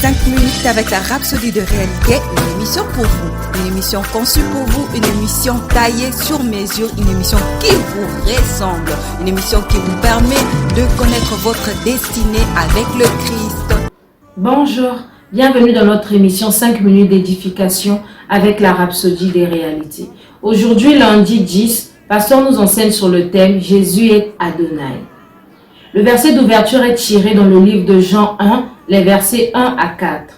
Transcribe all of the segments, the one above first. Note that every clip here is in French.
5 minutes avec la Rhapsodie de réalité, une émission pour vous, une émission conçue pour vous, une émission taillée sur mesure, une émission qui vous ressemble, une émission qui vous permet de connaître votre destinée avec le Christ. Bonjour, bienvenue dans notre émission 5 minutes d'édification avec la Rhapsodie des réalités. Aujourd'hui, lundi 10, Pasteur nous enseigne sur le thème « Jésus est Adonai ». Le verset d'ouverture est tiré dans le livre de Jean 1, les versets 1 à 4.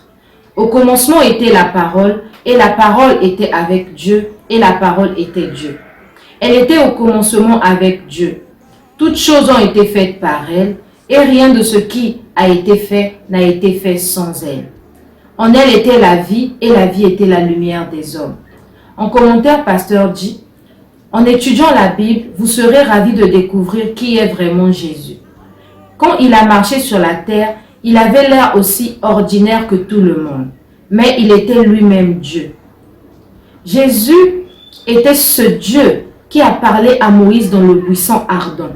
Au commencement était la parole, et la parole était avec Dieu, et la parole était Dieu. Elle était au commencement avec Dieu. Toutes choses ont été faites par elle, et rien de ce qui a été fait n'a été fait sans elle. En elle était la vie, et la vie était la lumière des hommes. En commentaire, Pasteur dit, en étudiant la Bible, vous serez ravis de découvrir qui est vraiment Jésus. Quand il a marché sur la terre, il avait l'air aussi ordinaire que tout le monde, mais il était lui-même Dieu. Jésus était ce Dieu qui a parlé à Moïse dans le buisson ardent.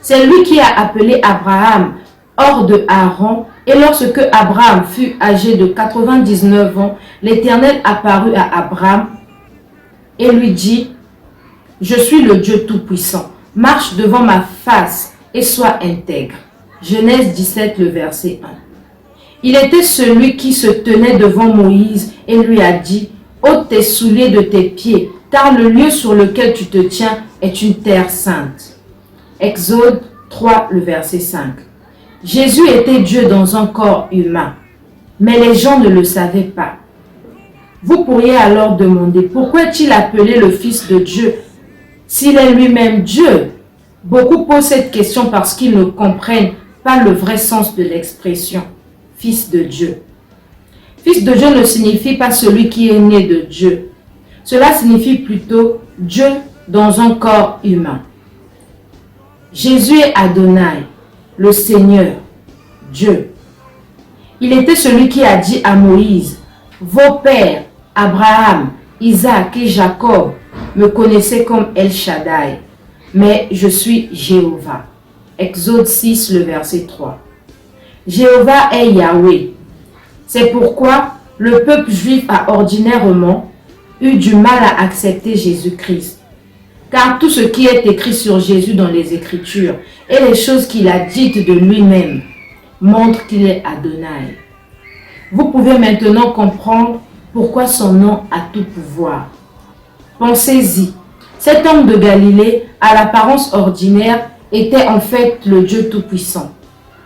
C'est lui qui a appelé Abraham hors de Haran, et lorsque Abraham fut âgé de 99 ans, l'Éternel apparut à Abraham et lui dit, « Je suis le Dieu Tout-Puissant, marche devant ma face et sois intègre. » Genèse 17, le verset 1. Il était celui qui se tenait devant Moïse et lui a dit, « Ôte tes souliers de tes pieds, car le lieu sur lequel tu te tiens est une terre sainte. » Exode 3, le verset 5. Jésus était Dieu dans un corps humain, mais les gens ne le savaient pas. Vous pourriez alors demander, pourquoi est-il appelé le Fils de Dieu s'il est lui-même Dieu? Beaucoup posent cette question parce qu'ils ne comprennent pas le vrai sens de l'expression « Fils de Dieu ». Fils de Dieu ne signifie pas celui qui est né de Dieu. Cela signifie plutôt Dieu dans un corps humain. Jésus est Adonai, le Seigneur, Dieu. Il était celui qui a dit à Moïse, « Vos pères, Abraham, Isaac et Jacob, me connaissaient comme El Shaddai, mais je suis Jéhovah. » Exode 6, le verset 3. Jéhovah est Yahweh. C'est pourquoi le peuple juif a ordinairement eu du mal à accepter Jésus-Christ. Car tout ce qui est écrit sur Jésus dans les Écritures et les choses qu'il a dites de lui-même montrent qu'il est Adonai. Vous pouvez maintenant comprendre pourquoi son nom a tout pouvoir. Pensez-y. Cet homme de Galilée, à l'apparence ordinaire, était en fait le Dieu Tout-Puissant,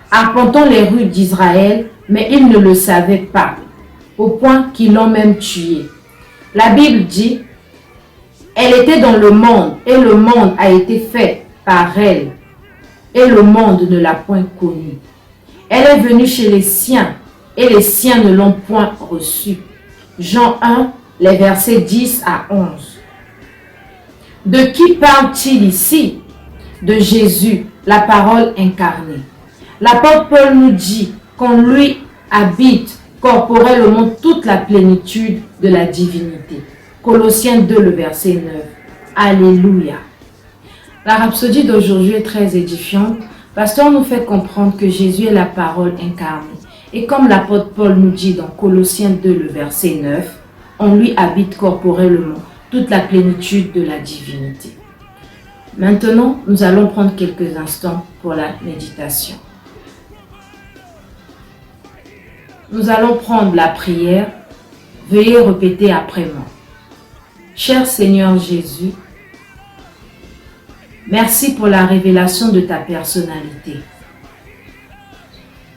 arpentant les rues d'Israël, mais il ne le savait pas, au point qu'ils l'ont même tué. La Bible dit, « Elle était dans le monde, et le monde a été fait par elle, et le monde ne l'a point connue. Elle est venue chez les siens, et les siens ne l'ont point reçue. » Jean 1, les versets 10 à 11. De qui parle-t-il ici? De Jésus, la parole incarnée. L'apôtre Paul nous dit qu'en lui habite corporellement toute la plénitude de la divinité. Colossiens 2, le verset 9. Alléluia. La rhapsodie d'aujourd'hui est très édifiante. Pasteur nous fait comprendre que Jésus est la parole incarnée. Et comme l'apôtre Paul nous dit dans Colossiens 2, le verset 9, en lui habite corporellement toute la plénitude de la divinité. Maintenant, nous allons prendre quelques instants pour la méditation. Nous allons prendre la prière. Veuillez répéter après moi. Cher Seigneur Jésus, merci pour la révélation de ta personnalité.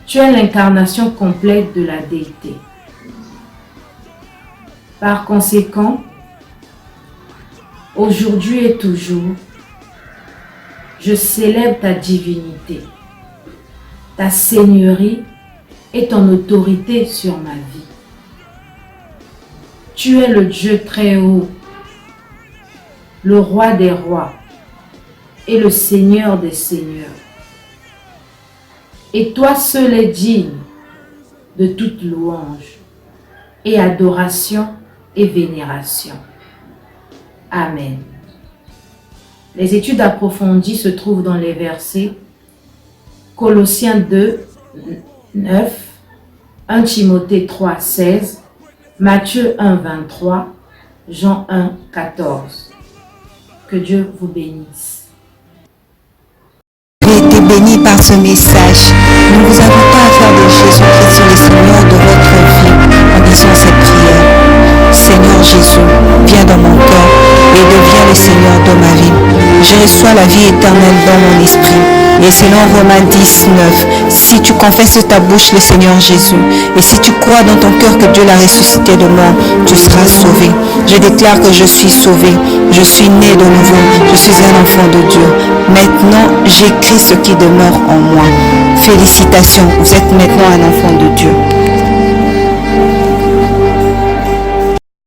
Tu es l'incarnation complète de la déité. Par conséquent, aujourd'hui et toujours, je célèbre ta divinité, ta seigneurie et ton autorité sur ma vie. Tu es le Dieu très haut, le roi des rois et le Seigneur des seigneurs. Et toi seul es digne de toute louange et adoration et vénération. Amen. Les études approfondies se trouvent dans les versets Colossiens 2, 9 1 Timothée 3, 16, Matthieu 1, 23, Jean 1, 14. Que Dieu vous bénisse. Vous avez été bénis par ce message. Nous vous invitons à faire de Jésus-Christ le Seigneur de votre vie en disant cette prière. Seigneur Jésus, viens dans mon cœur et deviens le Seigneur de ma vie. Je reçois la vie éternelle dans mon esprit. Et selon Romains 10, 9, si tu confesses de ta bouche le Seigneur Jésus, et si tu crois dans ton cœur que Dieu l'a ressuscité de mort, tu seras sauvé. Je déclare que je suis sauvé, je suis né de nouveau, je suis un enfant de Dieu. Maintenant, j'écris ce qui demeure en moi. Félicitations, vous êtes maintenant un enfant de Dieu.